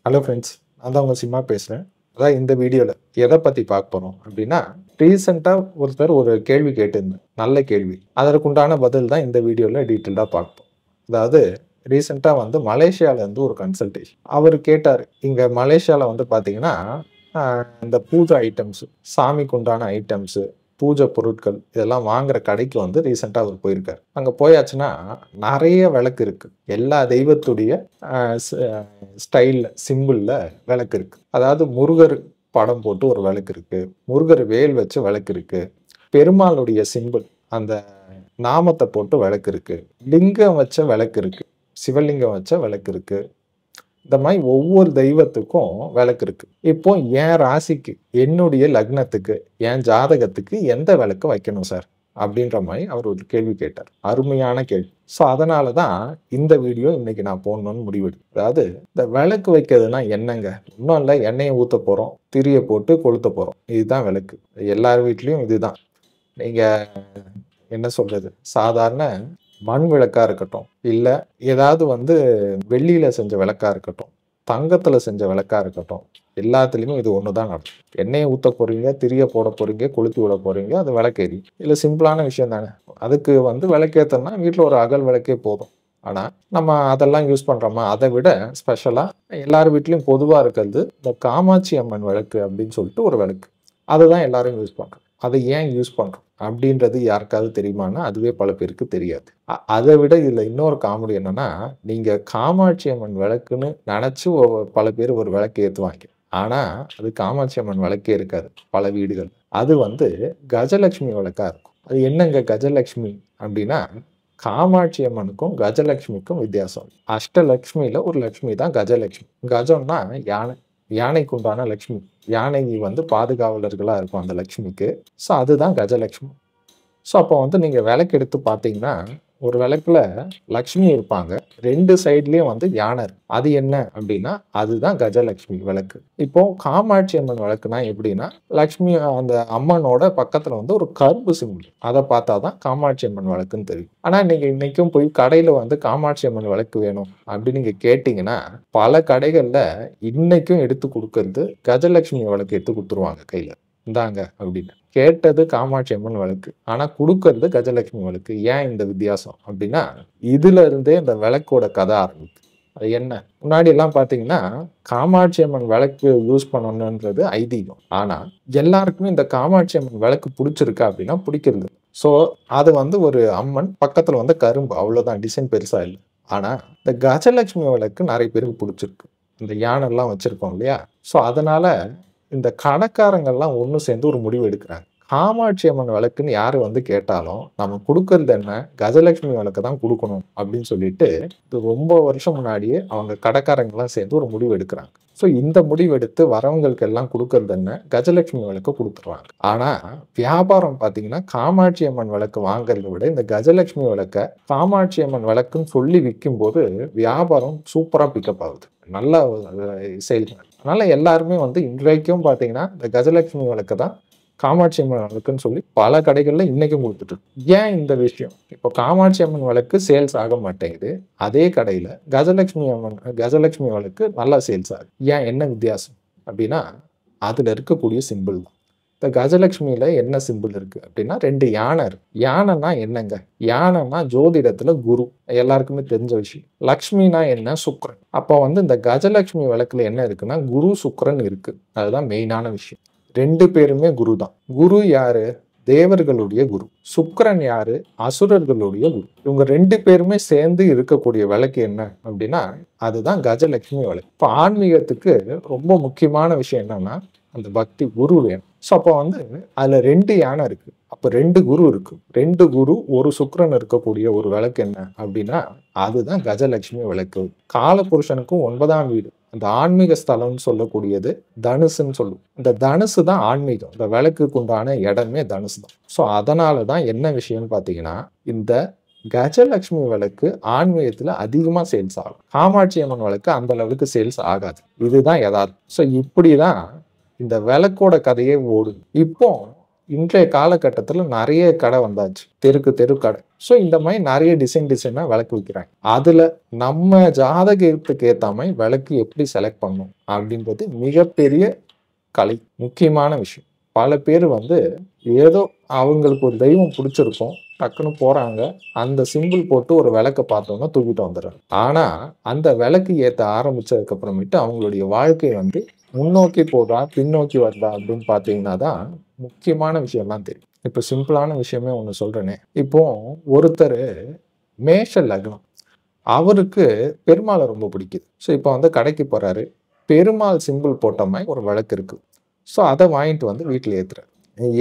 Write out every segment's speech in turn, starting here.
Hello friends, நான் தான் உங்கள் சிம்மா பேசுகிறேன். அதான் இந்த வீடியோவில் எதை பற்றி பார்க்க போகிறோம் அப்படின்னா, ரீசெண்டாக ஒருத்தர் ஒரு கேள்வி கேட்டிருந்தேன். நல்ல கேள்வி. அதற்குண்டான பதில் தான் இந்த வீடியோவில் டீட்டெயில்டாக பார்ப்போம். அதாவது ரீசெண்டாக வந்து மலேசியாவிலேருந்து ஒரு கன்சல்டேஷன். அவர் கேட்டார், இங்கே மலேசியாவில் வந்து பார்த்தீங்கன்னா இந்த பூஜை ஐட்டம்ஸு, சாமிக்கு உண்டான ஐட்டம்ஸு, பூஜை பொருட்கள் இதெல்லாம் வாங்குற கடைக்கு வந்து ரீசெண்டாக அவர் போயிருக்கார். அங்கே போயாச்சுன்னா நிறைய விளக்கு இருக்குது. எல்லா தெய்வத்துடைய ஸ்டைலில் சிம்பிளில் விளக்கு இருக்குது. அதாவது முருகர் படம் போட்டு ஒரு விளக்கு இருக்குது, முருகர் வேல் வச்ச விளக்கு இருக்குது, பெருமாளுடைய சிம்பிள் அந்த நாமத்தை போட்டு விளக்கு இருக்குது, லிங்கம் வச்ச விளக்கு இருக்குது, சிவலிங்கம் வச்ச விளக்கு இருக்குது. இந்த மாதிரி ஒவ்வொரு தெய்வத்துக்கும் விளக்கு இருக்கு. இப்போ என் ராசிக்கு, என்னுடைய லக்னத்துக்கு, என் ஜாதகத்துக்கு எந்த விளக்கு வைக்கணும் சார் அப்படின்ற மாதிரி அவர் ஒரு கேள்வி கேட்டார். அருமையான கேள்வி. ஸோ அதனால தான் இந்த வீடியோ இன்னைக்கு நான் போடணும்னு முடிவெடுத்தேன். அதாவது இந்த விளக்கு வைக்கிறதுனா என்னங்க? இன்னும் இல்லை, எண்ணெயை ஊற்ற போகிறோம், திரியை போட்டு கொளுத்த போகிறோம். இதுதான் விளக்கு. எல்லார் வீட்லேயும் இதுதான். நீங்கள் என்ன சொல்றது, சாதாரண மண் விளக்கா இருக்கட்டும், இல்லை ஏதாவது வந்து வெள்ளியில் செஞ்ச விளக்கா இருக்கட்டும், தங்கத்தில் செஞ்ச விளக்கா இருக்கட்டும், எல்லாத்துலேயுமே இது ஒன்று தான் நடக்கும். எண்ணெயை ஊற்ற போகிறீங்க, திரியை போட போகிறீங்க, கொளுத்தி விட போகிறீங்க, அது விளக்கேறி. இல்லை சிம்பிளான விஷயம் தானே. அதுக்கு வந்து விளக்கேற்றனா வீட்டில் ஒரு அகல் விளக்கே போதும். ஆனால் நம்ம அதெல்லாம் யூஸ் பண்ணுறோமா? அதை விட ஸ்பெஷலாக எல்லார் வீட்லேயும் பொதுவாக இருக்கிறது இந்த காமாட்சி அம்மன் விளக்கு அப்படின்னு சொல்லிட்டு ஒரு விளக்கு. அதை தான் எல்லாரும் யூஸ் பண்ணுறோம். அதை ஏன் யூஸ் பண்ணுறோம் அப்படின்றது யாருக்காவது தெரியுமானா அதுவே பல பேருக்கு தெரியாது. அதை விட இதில் இன்னொரு காமெடி என்னன்னா, நீங்கள் காமாட்சி அம்மன் விளக்குன்னு நினச்சி பல பேர் ஒரு விளக்கு ஏற்றுவாங்க. ஆனால் அது காமாட்சி அம்மன் விளக்கே இருக்காது பல வீடுகள். அது வந்து கஜலட்சுமி விளக்கா இருக்கும். அது என்னங்க கஜலட்சுமி அப்படின்னா, காமாட்சி அம்மனுக்கும் கஜலட்சுமிக்கும் வித்தியாசம். அஷ்டலட்சுமியில் ஒரு லட்சுமி தான் கஜலட்சுமி. கஜம்னா யானை, யானைக்கு உண்டான லக்ஷ்மி. யானை வந்து பாதுகாவலர்களாக இருக்கும் அந்த லக்ஷ்மிக்கு. ஸோ அதுதான் கஜலட்சுமி. ஸோ அப்போ வந்து நீங்கள் விளக்கு எடுத்து பார்த்தீங்கன்னா, ஒரு விளக்குல லக்ஷ்மி இருப்பாங்க, ரெண்டு சைட்லேயும் வந்து யானை இருக்கு. அது என்ன அப்படின்னா அதுதான் கஜலட்சுமி விளக்கு. இப்போ காமாட்சி அம்மன் விளக்குனா எப்படின்னா, லக்ஷ்மி அந்த அம்மனோட பக்கத்தில் வந்து ஒரு கரும்பு சிம்பிள், அதை பார்த்தா தான் காமாட்சி அம்மன் விளக்குன்னு தெரியும். ஆனால் நீங்கள் இன்னைக்கும் போய் கடையில் வந்து காமாட்சி அம்மன் விளக்கு வேணும் அப்படின்னு நீங்கள் கேட்டிங்கன்னா, பல கடைகளில் இன்னைக்கும் எடுத்து கொடுக்கறது கஜலட்சுமி விளக்கு எடுத்து கொடுத்துருவாங்க கையில், இந்தாங்க அப்படின்னு. கேட்டது காமாட்சி அம்மன் விளக்கு, ஆனா கொடுக்கறது கஜலட்சுமி விளக்கு. ஏன் இந்த வித்தியாசம் அப்படின்னா, இதுல இருந்தே இந்த விளக்கோட கதை ஆரம்பிக்குது. அது என்ன, முன்னாடி எல்லாம் பாத்தீங்கன்னா காமாட்சி அம்மன் விளக்கு யூஸ் பண்ணணுன்றது ஐதீகம். ஆனா எல்லாருக்குமே இந்த காமாட்சி அம்மன் விளக்கு பிடிச்சிருக்கா அப்படின்னா பிடிக்கிறது. ஸோ அது வந்து ஒரு அம்மன் பக்கத்துல வந்து கரும்பு, அவ்வளவுதான், டிசைன் பெருசா இல்லை. ஆனா இந்த கஜலட்சுமி விளக்கு நிறைய பேருக்கு பிடிச்சிருக்கு. இந்த யானை எல்லாம் வச்சிருக்கோம் இல்லையா? ஸோ அதனால இந்த கடைக்காரங்கள்லாம் ஒன்று சேர்ந்து ஒரு முடிவு எடுக்கிறாங்க. காமாட்சி அம்மன் விளக்குன்னு யார் வந்து கேட்டாலும் நம்ம கொடுக்கறது என்ன, கஜலட்சுமி விளக்கு தான் கொடுக்கணும் அப்படின்னு சொல்லிட்டு இது ரொம்ப வருஷம் முன்னாடியே அவங்க கடைக்காரங்கள்லாம் சேர்ந்து ஒரு முடிவு எடுக்கிறாங்க. ஸோ இந்த முடிவு எடுத்து வரவங்களுக்கு எல்லாம் கொடுக்கறது என்ன, கஜலட்சுமி விளக்கு கொடுத்துருவாங்க. ஆனால் வியாபாரம் பார்த்தீங்கன்னா காமாட்சி அம்மன் விளக்கு வாங்குறத விட இந்த கஜலட்சுமி விளக்கை காமாட்சி அம்மன் விளக்குன்னு சொல்லி விற்கும் போது வியாபாரம் சூப்பராக பிக்கப் ஆகுது, நல்ல சேல்ஸ். அதனால எல்லாருமே வந்து இன்றைக்கும் பார்த்தீங்கன்னா இந்த கஜலட்சுமி விளக்கு தான் காமாட்சி அம்மன் விளக்குன்னு சொல்லி பல கடைகளில் இன்னைக்கும் கொடுத்துட்டு. ஏன் இந்த விஷயம்? இப்போ காமாட்சி அம்மன் விளக்கு சேல்ஸ் ஆக மாட்டேங்குது, அதே கடையில் கஜலட்சுமி விளக்கு நல்லா சேல்ஸ் ஆகுது. ஏன், என்ன வித்தியாசம் அப்படின்னா அதில் இருக்கக்கூடிய சிம்பிள் தான். இந்த கஜலட்சுமியில என்ன சிம்பிள் இருக்கு அப்படின்னா ரெண்டு யானை இருக்கு. யானைனா என்னங்க? யானைனா ஜோதிடத்துல குரு, எல்லாருக்குமே தெரிஞ்ச விஷயம். லக்ஷ்மினா என்ன? சுக்கிரன். அப்போ வந்து இந்த கஜலட்சுமி விளக்குல என்ன இருக்குன்னா குரு சுக்கிரன் இருக்கு. அதுதான் மெயினான விஷயம். ரெண்டு பேருமே குரு தான். குரு யாரு? தேவர்களுடைய குரு. சுக்கிரன் யாரு? அசுரர்களுடைய குரு. இவங்க ரெண்டு பேருமே சேர்ந்து இருக்கக்கூடிய விளக்கு என்ன அப்படின்னா அதுதான் கஜலட்சுமி விளக்கு. இப்போ ஆன்மீகத்துக்கு ரொம்ப முக்கியமான விஷயம் என்னன்னா அந்த பக்தி, குரு வேணும். ஸோ அப்போ வந்து அதுல ரெண்டு யானை இருக்கு, அப்போ ரெண்டு குரு இருக்கு. ரெண்டு குரு ஒரு சுக்கிரன் இருக்கக்கூடிய ஒரு விளக்கு என்ன அப்படின்னா அதுதான் கஜலட்சுமி விளக்கு. காலபுருஷனுக்கும் 9ஆம் வீடு, அந்த ஆன்மீக ஸ்தலம்னு சொல்லக்கூடியது தனுசுன்னு சொல்லுவோம். இந்த தனுசு தான் ஆன்மீகம். இந்த விளக்குக்கு உண்டான இடமே தனுசு தான். ஸோ அதனால தான் என்ன விஷயம்னு பார்த்தீங்கன்னா இந்த கஜலட்சுமி விளக்கு ஆன்மீகத்துல அதிகமா சேல்ஸ் ஆகும். காமாட்சி அம்மன் விளக்கு அந்த அளவுக்கு சேல்ஸ் ஆகாது. இதுதான் யதார்த்தம். ஸோ இப்படிதான் இந்த விளக்கோட கதையே ஓடுது. இப்போ இன்றைய காலகட்டத்துல நெறைய கடை வந்தாச்சு. தெருக்கு தெரு கடை. ஸோ இந்த மாரி நெறைய டிசைனா விளக்கு விக்கிறாங்க. அதுல நம்ம ஜாதகத்துக்கு ஏத்த மாரி விளக்கு எப்படி செலக்ட் பண்ணணும் அப்படின்றது மிகப்பெரிய கலை. முக்கியமான விஷயம். பல பேர் வந்து ஏதோ அவங்களுக்கு ஒரு தெய்வம் புடிச்சிருக்கும். டக்குன்னு போறாங்க. அந்த சிம்பிள் போட்டு ஒரு விளக்க பார்த்தோம்னா தூக்கிட்டு வந்துர்றாங்க. ஆனா, அந்த விளக்கு ஏத்த ஆரம்பிச்சதுக்கு அப்புறமேட்டு அவங்களுடைய வாழ்க்கை வந்து முன்னோக்கி போதா, பின்னோக்கி வருதா அப்படின்னு பார்த்தீங்கன்னா தான் முக்கியமான விஷயம்லாம் தெரியும். இப்ப சிம்பிளான விஷயமே ஒண்ணு சொல்றேனே. இப்போ ஒருத்தரு மேஷ லக்னம். அவருக்கு பெருமாள ரொம்ப பிடிக்குது. ஸோ இப்ப வந்து கடைக்கு போறாரு. பெருமாள் சிம்பிள் போட்ட மாரி ஒரு விளக்கு இருக்கு. ஸோ அத வாங்கிட்டு வந்து வீட்ல ஏத்துறாரு.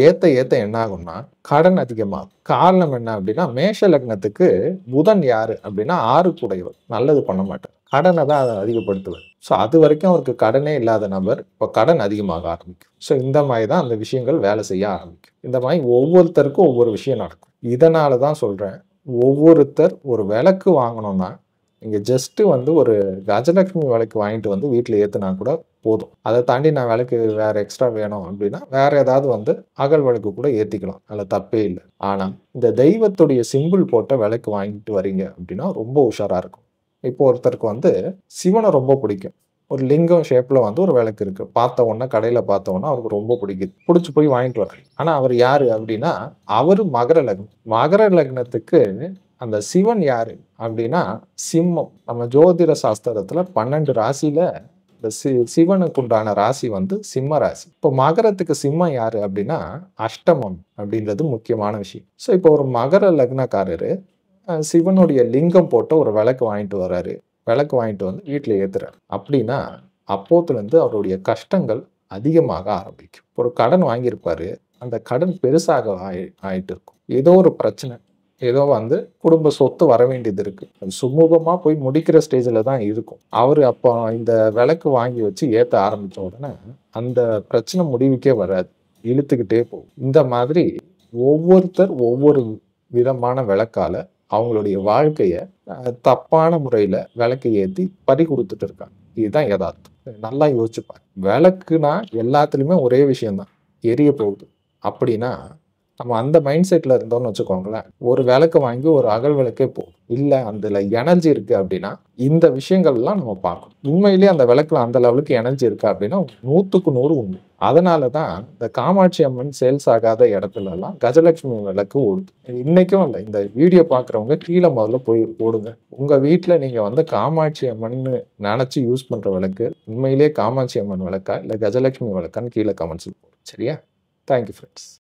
ஏத்த ஏத்த என்ன ஆகும்னா, கடன் அதிகமாகும். காரணம் என்ன அப்டின்னா, மேஷ லக்னத்துக்கு புதன் யாரு அப்டின்னா 6க்கு உடையவர். நல்லது பண்ண மாட்டார். கடன தான் அதிகப்படுத்துவார். ஸோ அதுவரைக்கும் அவருக்கு கடனே இல்லாத நபர், இப்ப கடன் அதிகமாக ஆரம்பிக்கும். ஸோ இந்த மாரி தான் அந்த விஷயங்கள் வேலை செய்ய ஆரம்பிக்கும். இந்த மாரி ஒவ்வொருத்தருக்கும் ஒவ்வொரு விஷயம் நடக்கும். இதனால தான் சொல்றேன், ஒவ்வொருத்தர் ஒரு விளக்கு வாங்கணும்னா, நீங்க ஜஸ்ட் வந்து ஒரு கஜலட்சுமி விளக்கு வாங்கிட்டு வந்து வீட்ல ஏத்துனா கூட போதும். அத தாண்டி நான் விளக்கு வேற எக்ஸ்ட்ரா வேணும் அப்டின்னா, வேற ஏதாவது வந்து அகல் விளக்கு கூட ஏத்திக்கலாம். அதுல தப்பே இல்ல. ஆனா, இந்த தெய்வத்துடைய சிம்பிள் போட்ட விளக்கு வாங்கிட்டு வரீங்க அப்டின்னா, ரொம்ப உஷாரா இருக்கும். இப்போ ஒருத்தருக்கு வந்து சிவன ரொம்ப பிடிக்கும். ஒரு லிங்கம் ஷேப்ல வந்து ஒரு விளக்கு இருக்கு. பார்த்த உடனே கடையில பார்த்த உடனே அவருக்கு ரொம்ப பிடிக்குது. புடிச்சு போய் வாங்கிட்டு வர்றாரு. ஆனா அவர் யாரு அப்டின்னா, அவரு மகர லக்னம். மகர லக்னத்துக்கு அந்த சிவன் யாரு அப்டின்னா, சிம்மம். நம்ம ஜோதிட சாஸ்திரத்துல 12 ராசியில இந்த சிவனுக்கு உண்டான ராசி வந்து சிம்ம ராசி. இப்போ மகரத்துக்கு சிம்மம் யாரு அப்டின்னா, அஷ்டமம் அப்டின்றது முக்கியமான விஷயம். ஸோ இப்போ ஒரு மகர லக்னக்காரரு சிவனுடைய லிங்கம் போட்ட ஒரு விளக்கு வாங்கிட்டு வர்றாரு. விளக்கு வாங்கிட்டு வந்து வீட்ல ஏத்துறாரு. அப்டின்னா, அப்போத்துலருந்து அவருடைய கஷ்டங்கள் அதிகமாக ஆரம்பிக்கும். ஒரு கடன் வாங்கியிருப்பாரு. அந்த கடன் பெருசாக ஆயிட்டு இருக்கும். ஏதோ ஒரு பிரச்சனை. ஏதோ வந்து குடும்ப சொத்து வர வேண்டியது இருக்கு. அது சுமூகமா போய் முடிக்கிற ஸ்டேஜ்ல தான் இருக்கும். அவரு அப்ப இந்த விளக்கு வாங்கி வச்சு ஏத்த ஆரம்பிச்ச உடனே, அந்த பிரச்சனை முடிவுக்கே வராது. இழுத்துக்கிட்டே போகும். இந்த மாதிரி ஒவ்வொருத்தர் ஒவ்வொரு விதமான விளக்கால அவங்களுடைய வாழ்க்கைய தப்பான முறையில விளக்க ஏத்தி பறி குடுத்துட்டு இருக்காங்க. இதுதான் எதார்த்தம். நல்லா யோசிச்சு பாருங்க. விளக்குனா எல்லாத்துலயுமே ஒரே விஷயம் தான். எரிய போகுது. அப்படின்னா நம்ம அந்த மைண்ட் செட்ல இருந்தோம்னு வச்சுக்கோங்களேன், ஒரு விளக்க வாங்கி ஒரு அகல் விளக்கே போதும். இல்ல அதுல எனர்ஜி இருக்கு அப்டின்னா, இந்த விஷயங்கள்லாம் நம்ம பார்க்கணும். உண்மையிலேயே அந்த விளக்குல அந்த லெவலுக்கு எனர்ஜி இருக்கா அப்டின்னா 100க்கு 100 உண்மை. அதனால தான் இந்த காமாட்சி அம்மன் சேல்ஸ் ஆகாத இடத்துலலாம் கஜலட்சுமி விளக்கு ஓடுது. இன்னைக்கும் இல்ல. இந்த வீடியோ பார்க்குறவங்க கீழ முதல்ல போய் போடுங்க. உங்க வீட்ல நீங்க வந்து காமாட்சி அம்மன்னு நெனச்சு யூஸ் பண்ற விளக்கு, உண்மையிலேயே காமாட்சி அம்மன் விளக்கா? இல்ல கஜலட்சுமி விளக்கான்னு கீழ கமெண்ட்ஸ்ல போடுங்க. சரியா? Thank you friends.